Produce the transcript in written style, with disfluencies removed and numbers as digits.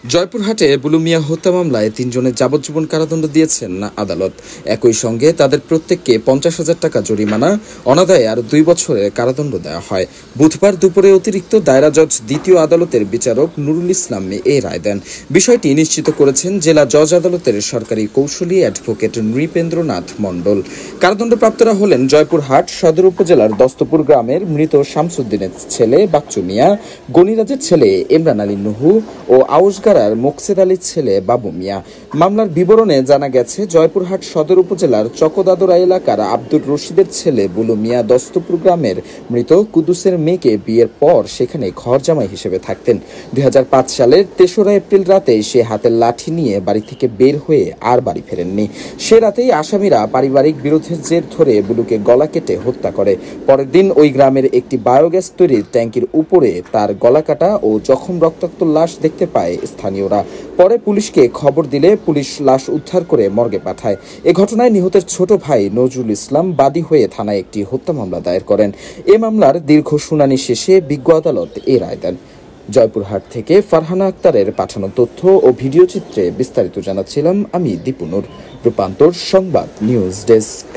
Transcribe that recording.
জয়পুরহাটে blue মিয়া হত্যা মামলায় ৩ জনের যাবজ্জীবন কারাদণ্ড দিয়েছেন আদালত। একই সঙ্গে তাদের প্রত্যেককে ৫০,০০০ টাকা জরিমানা, অনাদায়ে আরও ২ বছরের কারাদণ্ড দেওয়া হয়। বুধবার দুপুরে অতিরিক্ত দায়রা জজ দ্বিতীয় আদালতের বিচারক নুরুল ইসলাম এই রায় দেন। বিষয়টি নিশ্চিত করেছেন জেলা জজ আদালতের সরকারি কৌশলী অ্যাডভোকেট নৃপেন্দ্রনাথ মণ্ডল। কারাদণ্ডপ্রাপ্তরা হলেন জয়পুরহাট সদর উপজেলার দস্তপুর গ্রামের মৃত শামসুদ্দিনের ছেলে বাচ্চু মিয়া, গনিরাজের ছেলে ইমরান আলী নুহু ও আউসগাড়ার মোকসেদ আলীর ছেলে বাবু মিয়া। মামলার বিবরণে জানা গেছে, জয়পুরহাট সদর উপজেলার চকদাদরা এলাকার আব্দুর রশিদের ছেলে বুলু মিয়া দস্তপুর গ্রামের মৃত কুদ্দুসের মেয়েকে বিয়ের পর সেখানে ঘর জামাই হিসেবে থাকতেন। ২০০৫ সালের ৩রা এপ্রিল রাতে সে হাতের লাঠি নিয়ে বাড়ি থেকে বের হয়ে আর বাড়ি ফেরেননি। সে রাতেই আসামিরা পারিবারিক বিরোধের জের ধরে বুলুকে গলা কেটে হত্যা করে। পরের দিন ওই গ্রামের একটি বায়োগ্যাস তৈরির ট্যাঙ্কির উপরে তার গলা কাটা ও জখম রক্তাক্ত লাশ দেখতে পায় স্থানীয়রা। পরে পুলিশকে খবর দিলে পুলিশ লাশ উদ্ধার করে মর্গে পাঠায়। এ ঘটনায় নিহতের ছোট ভাই নজরুল ইসলাম বাদী হয়ে থানায় একটি হত্যা মামলা দায়ের করেন। এ মামলার দীর্ঘ শুনানি শেষে বিজ্ঞ আদালত এ রায় দেন। জয়পুরহাট থেকে ফারহানা আক্তারের পাঠানো তথ্য ও ভিডিও চিত্রে বিস্তারিত জানাচ্ছিলাম আমি দীপুনুর। রূপান্তর সংবাদ নিউজ ডেস্ক।